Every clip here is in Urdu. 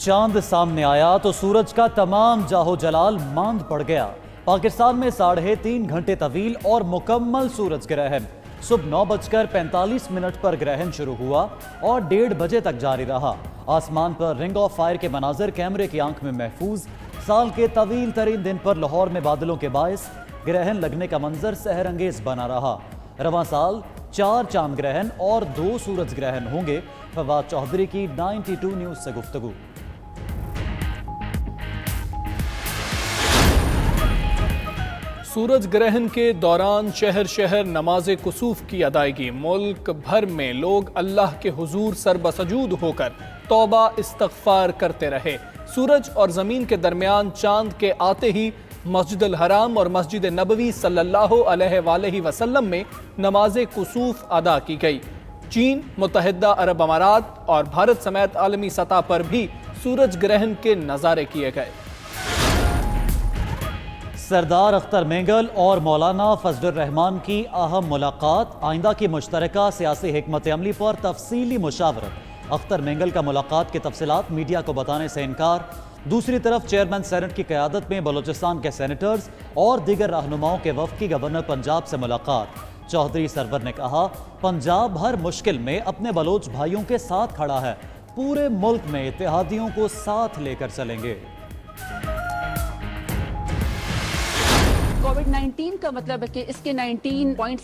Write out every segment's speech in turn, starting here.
چاند سامنے آیا تو سورج کا تمام جاہو جلال ماند پڑ گیا۔ پاکستان میں 3.5 گھنٹے طویل اور مکمل سورج گرہن۔ صبح 9:45 پر گرہن شروع ہوا اور 1:30 بجے تک جاری رہا۔ آسمان پر رنگ آف فائر کے مناظر کیمرے کی آنکھ میں محفوظ۔ سال کے طویل ترین دن پر لاہور میں بادلوں کے باعث گرہن لگنے کا منظر سحر انگیز بنا رہا۔ رواں سال 4 چاند گرہن اور 2 سورج گرہن ہوں گے۔ فواد چوہدری کی 92 نیوز سے گفتگو۔ سورج گرہن کے دوران شہر شہر نماز کسوف کی ادائیگی۔ ملک بھر میں لوگ اللہ کے حضور سر بسجود ہو کر توبہ استغفار کرتے رہے۔ سورج اور زمین کے درمیان چاند کے آتے ہی مسجد الحرام اور مسجد نبوی صلی اللہ علیہ وآلہ وسلم میں نماز کسوف ادا کی گئی۔ چین، متحدہ عرب امارات اور بھارت سمیت عالمی سطح پر بھی سورج گرہن کے نظارے کیے گئے۔ سردار اختر مینگل اور مولانا فضل الرحمان کی اہم ملاقات۔ آئندہ کی مشترکہ سیاسی حکمت عملی پر تفصیلی مشاورت۔ اختر مینگل کا ملاقات کی تفصیلات میڈیا کو بتانے سے انکار۔ دوسری طرف چیئرمین سینٹ کی قیادت میں بلوچستان کے سینیٹرز اور دیگر رہنماؤں کے وفد کی گورنر پنجاب سے ملاقات۔ چوہدری سرور نے کہا، پنجاب ہر مشکل میں اپنے بلوچ بھائیوں کے ساتھ کھڑا ہے۔ پورے ملک میں اتحادیوں کو ساتھ لے کر چلیں گے۔ کووڈ-19 کا مطلب ہے کہ اس کے 19 پوائنٹ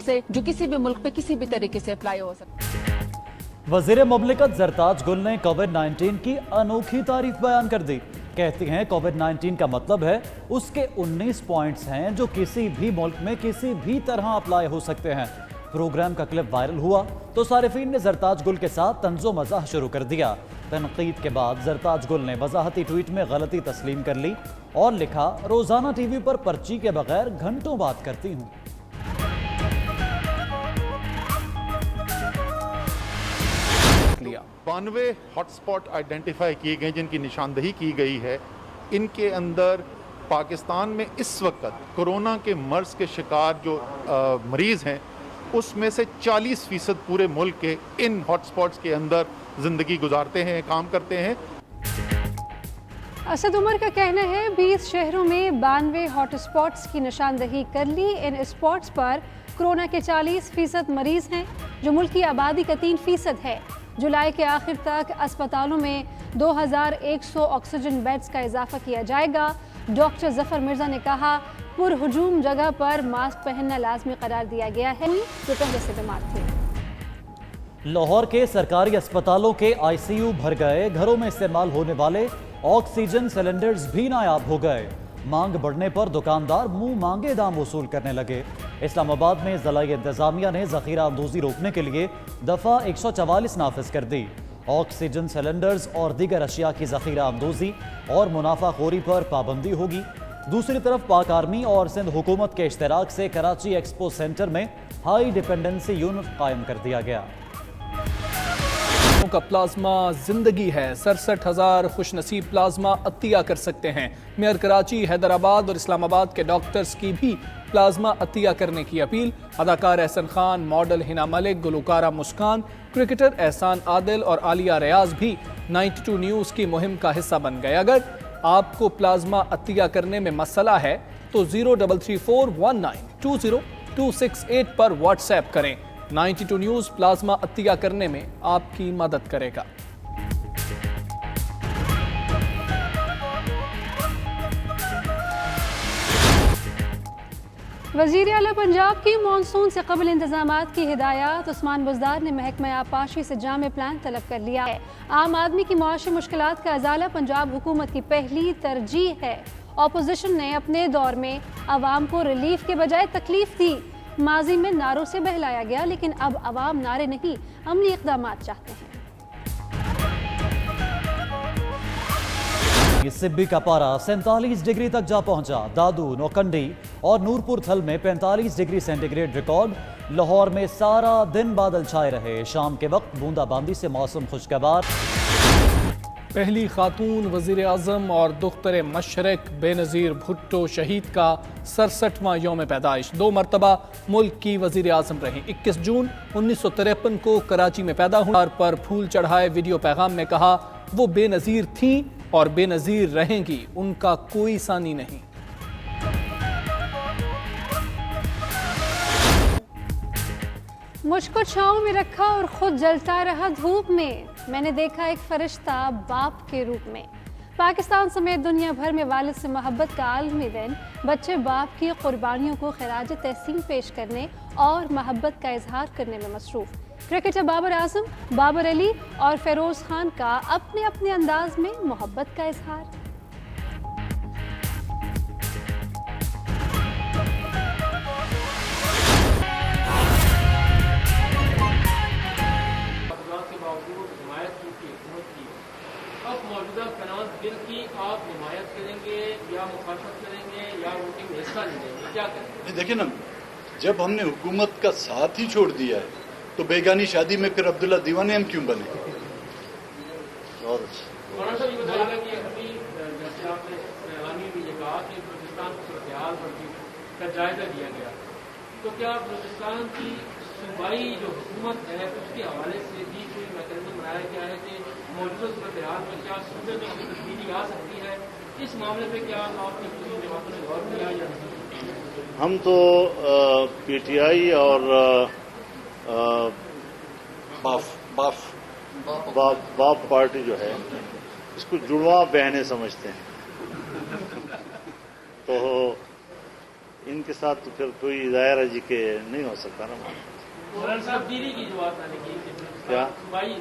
سے جو کسی بھی ملک پہ کسی بھی طریقے سے اپلائی ہو سکتا ہے۔ وزیر مملکت زرتاج گل نے کووڈ-19 کی انوکھی تعریف بیان کر دی۔ کہتی ہیں کووڈ-19 کا مطلب ہے اس کے 19 پوائنٹس ہیں جو کسی بھی ملک میں کسی بھی طرح اپلائی ہو سکتے ہیں۔ پروگرام کا کلپ وائرل ہوا تو صارفین نے زرتاج گل کے ساتھ طنز و مزاح شروع کر دیا۔ تنقید کے بعد زرتاج گل نے وضاحتی ٹویٹ میں غلطی تسلیم کر لی اور لکھا، روزانہ ٹی وی پر پرچی کے بغیر گھنٹوں بات کرتی ہوں۔ بانوے ہاٹ سپاٹ آئیڈینٹیفائی کیے گئے جن کی نشاندہی کی گئی ہے۔ ان کے اندر پاکستان میں اس وقت کرونا کے مرض کے شکار جو مریض ہیں اس میں سے 40% پورے ملک کے ان ہاٹ سپاٹس کے اندر زندگی گزارتے ہیں، کام کرتے ہیں۔ اسد عمر کا کہنا ہے 20 شہروں میں 92 ہاٹ سپاٹس کی نشاندہی کر لی۔ ان اسپاٹس پر کورونا کے 40% مریض ہیں جو ملک کی آبادی کا 3% ہے۔ جولائی کے آخر تک اسپتالوں میں 2100 آکسیجن بیڈز کا اضافہ کیا جائے گا۔ ڈاکٹر ظفر مرزا نے کہا، پر ہجوم جگہ پر ماسک پہننا لازمی قرار دیا گیا ہے جو پہلے سے بیمار تھے۔ لاہور کے سرکاری اسپتالوں کے آئی سی یو بھر گئے۔ گھروں میں استعمال ہونے والے آکسیجن سلنڈرز بھی نایاب ہو گئے۔ مانگ بڑھنے پر دکاندار منہ مانگے دام وصول کرنے لگے۔ اسلام آباد میں ضلعی انتظامیہ نے ذخیرہ اندوزی روکنے کے لیے دفعہ 144 نافذ کر دی۔ آکسیجن سلنڈرز اور دیگر اشیاء کی ذخیرہ اندوزی اور منافع خوری پر پابندی ہوگی۔ دوسری طرف پاک آرمی اور سندھ حکومت کے اشتراک سے کراچی ایکسپو سینٹر میں ہائی ڈیپینڈنسی یونٹ قائم کر دیا گیا۔ کا پلازما زندگی ہے۔ 67,000 خوش نصیب پلازما عطیہ کر سکتے ہیں۔ میئر کراچی، حیدرآباد اور اسلام آباد کے ڈاکٹرز کی بھی پلازما عطیہ کرنے کی اپیل۔ اداکار احسن خان، ماڈل ہنا ملک، گلوکارہ مسکان، کرکٹر احسان عادل اور عالیہ ریاض بھی 92 نیوز کی مہم کا حصہ بن گئے۔ اگر آپ کو پلازما عطیہ کرنے میں مسئلہ ہے تو 033419202268 پر واٹس ایپ کریں۔ 92 نیوز پلازما عطیہ کرنے میں آپ کی مدد کرے گا۔ وزیر اعلیٰ پنجاب کی مانسون سے قبل انتظامات کی ہدایات۔ عثمان بزدار نے محکمہ آبپاشی سے جامع پلان طلب کر لیا ہے۔ عام آدمی کی معاشی مشکلات کا ازالہ پنجاب حکومت کی پہلی ترجیح ہے۔ اپوزیشن نے اپنے دور میں عوام کو ریلیف کے بجائے تکلیف دی۔ ماضی میں نعروں سے بہلایا گیا، لیکن اب عوام نعرے نہیں، عملی اقدامات چاہتے ہیں۔ سبی کا پارا 47 ڈگری تک جا پہنچا۔ دادو، نوکنڈی اور نورپور تھل میں 45 degree centigrade record. Lahore میں سارا دن بادل چھائے رہے۔ شام کے وقت بوندا باندی سے موسم خوشگوار۔ پہلی خاتون وزیر اعظم اور دختر مشرق بے نظیر بھٹو شہید کا 67واں یوم پیدائش۔ 2 مرتبہ ملک کی وزیر اعظم رہیں۔ 21 جون 1953 کو کراچی میں پیدا ہونے پر پھول چڑھائے۔ ویڈیو پیغام میں کہا، وہ بے نظیر تھیں اور بے نظیر رہیں گی، ان کا کوئی ثانی نہیں۔ مجھ کو چھاؤں میں رکھا اور خود جلتا رہا دھوپ میں نے دیکھا ایک فرشتہ باپ کے روپ میں۔ پاکستان سمیت دنیا بھر میں والد سے محبت کا عالمی دن، بچے باپ کی قربانیوں کو خراج تحسین پیش کرنے اور محبت کا اظہار کرنے میں مصروف۔ کرکٹر بابر اعظم، بابر علی اور فیروز خان کا اپنے اپنے انداز میں محبت کا اظہار۔ اب موجودہ فنانس بل کی آپ حمایت کریں گے یا مخالفت کریں گے یا ووٹنگ میں حصہ نہیں لیں گے، کیا کریں گے؟ دیکھیں نا، جب ہم نے حکومت کا ساتھ ہی چھوڑ دیا ہے تو بیگانی شادی میں پھر عبداللہ دیوانے ہم کیوں بنے؟ اور مولانا صاحب یہ بتائیے گا کہ ابھی جیسے آپ نے اعلان میں بھی یہ کہا کہ بلوچستان کی صورتحال کا جائزہ لیا گیا، تو کیا بلوچستان کی صوبائی جو حکومت ہے اس کے حوالے سے بھی کوئی میکینزم بنایا گیا ہے کہ موجودہ صورتحال میں کیا صوبے میں کوئی تبدیلی آ سکتی ہے؟ اس معاملے پہ کیا آپ کی کسی جماعتوں نے غور کیا یا نہیں؟ ہم تو پی ٹی آئی اور باپ پارٹی جو ہے اس کو جڑواں بہنیں سمجھتے ہیں، تو ان کے ساتھ تو پھر کوئی ظاہر جی کے نہیں ہو سکتا نا۔ مولانا صاحب تبدیلی کی جو بات میں نے کی کیا صوبائی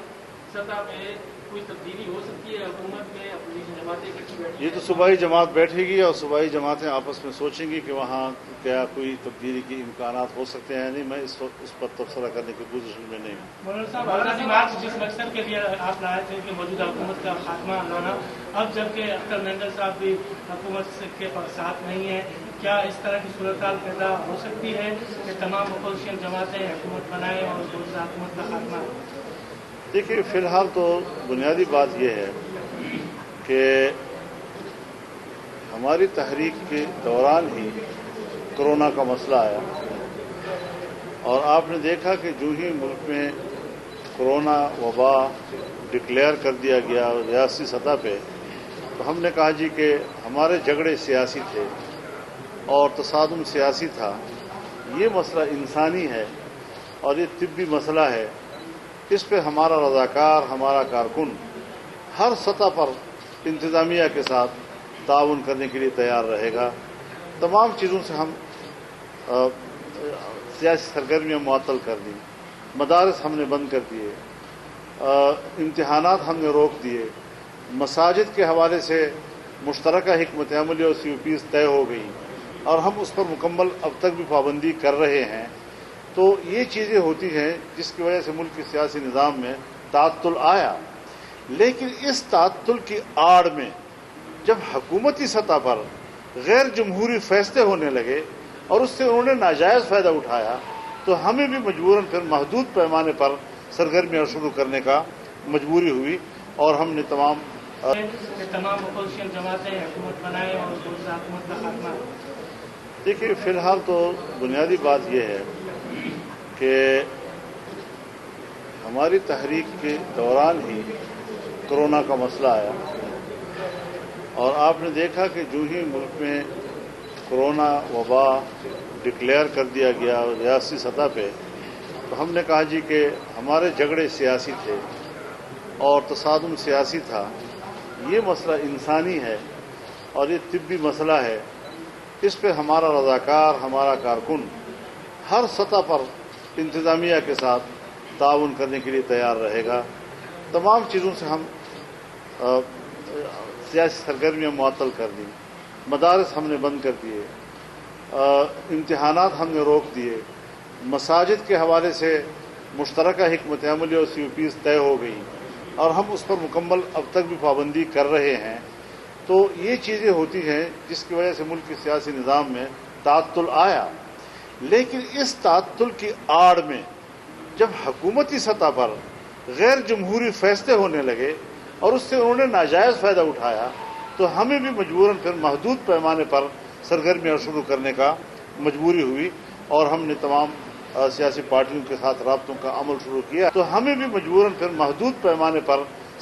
سطح پہ کوئی تبدیلی ہو سکتی ہے حکومت میں، اپوزیشن جماعتیں اکٹھی بیٹھی یہ تو صوبائی جماعت بیٹھے گی اور صوبائی جماعتیں آپس میں سوچیں گی کہ وہاں کیا کوئی تبدیلی کے امکانات ہو سکتے ہیں یا نہیں۔ میں اس پر تبصرہ کرنے کی پوزیشن میں نہیں ہوں۔ مولانا صاحب آزادی مارچ جس مقصد کے لیے آپ لائے تھے کہ موجودہ حکومت کا خاتمہ لانا، اب جبکہ اختر مینگل صاحب بھی حکومت کے ساتھ نہیں ہیں، کیا اس طرح کی صورتحال پیدا ہو سکتی ہے کہ تمام اپوزیشن جماعتیں حکومت بنائیں اور موجودہ حکومت کا خاتمہ؟ دیکھیے، فی الحال تو بنیادی بات یہ ہے کہ ہماری تحریک کے دوران ہی کرونا کا مسئلہ آیا، اور آپ نے دیکھا کہ جو ہی ملک میں کرونا وبا ڈکلیئر کر دیا گیا ریاستی سطح پہ، تو ہم نے کہا جی کہ ہمارے جھگڑے سیاسی تھے اور تصادم سیاسی تھا، یہ مسئلہ انسانی ہے اور یہ طبی مسئلہ ہے، اس پہ ہمارا رضاکار، ہمارا کارکن ہر سطح پر انتظامیہ کے ساتھ تعاون کرنے کے لیے تیار رہے گا۔ تمام چیزوں سے ہم سیاسی سرگرمیاں معطل کر دیں، مدارس ہم نے بند کر دیے، امتحانات ہم نے روک دیے، مساجد کے حوالے سے مشترکہ حکمت عملی اور سی او پیز طے ہو گئی اور ہم اس پر مکمل اب تک بھی پابندی کر رہے ہیں۔ تو یہ چیزیں ہوتی ہیں جس کی وجہ سے ملک کے سیاسی نظام میں تعطل آیا، لیکن اس تعطل کی آڑ میں جب حکومتی سطح پر غیر جمہوری فیصلے ہونے لگے اور اس سے انہوں نے ناجائز فائدہ اٹھایا، تو ہمیں بھی مجبوراً پھر محدود پیمانے پر سرگرمیاں شروع کرنے کا مجبوری ہوئی، اور ہم نے تمام اپوزیشن جماعتیں حکومت بنائیں اور موجودہ حکومت کا خاتمہ۔ دیکھیے، فی الحال تو بنیادی بات یہ ہے کہ ہماری تحریک کے دوران ہی کرونا کا مسئلہ آیا، اور آپ نے دیکھا کہ جو ہی ملک میں کرونا وبا ڈکلیئر کر دیا گیا ریاستی سطح پہ، تو ہم نے کہا جی کہ ہمارے جھگڑے سیاسی تھے اور تصادم سیاسی تھا، یہ مسئلہ انسانی ہے اور یہ طبی مسئلہ ہے، اس پہ ہمارا رضاکار، ہمارا کارکن ہر سطح پر انتظامیہ کے ساتھ تعاون کرنے کے لیے تیار رہے گا۔ تمام چیزوں سے ہم سیاسی سرگرمیاں معطل کر دیں، مدارس ہم نے بند کر دیے، امتحانات ہم نے روک دیے، مساجد کے حوالے سے مشترکہ حکمت عملی اور سی او پیز طے ہو گئی اور ہم اس پر مکمل اب تک بھی پابندی کر رہے ہیں۔ تو یہ چیزیں ہوتی ہیں جس کی وجہ سے ملک کے سیاسی نظام میں تعطل آیا، لیکن اس تعطل کی آڑ میں جب حکومتی سطح پر غیر جمہوری فیصلے ہونے لگے اور اس سے انہوں نے ناجائز فائدہ اٹھایا، تو ہمیں بھی مجبوراً پھر محدود پیمانے پر سرگرمیاں شروع کرنے کا مجبوری ہوئی، اور ہم نے تمام سیاسی پارٹیوں کے ساتھ رابطوں کا عمل شروع کیا، تو ہمیں بھی مجبوراً پھر محدود پیمانے پر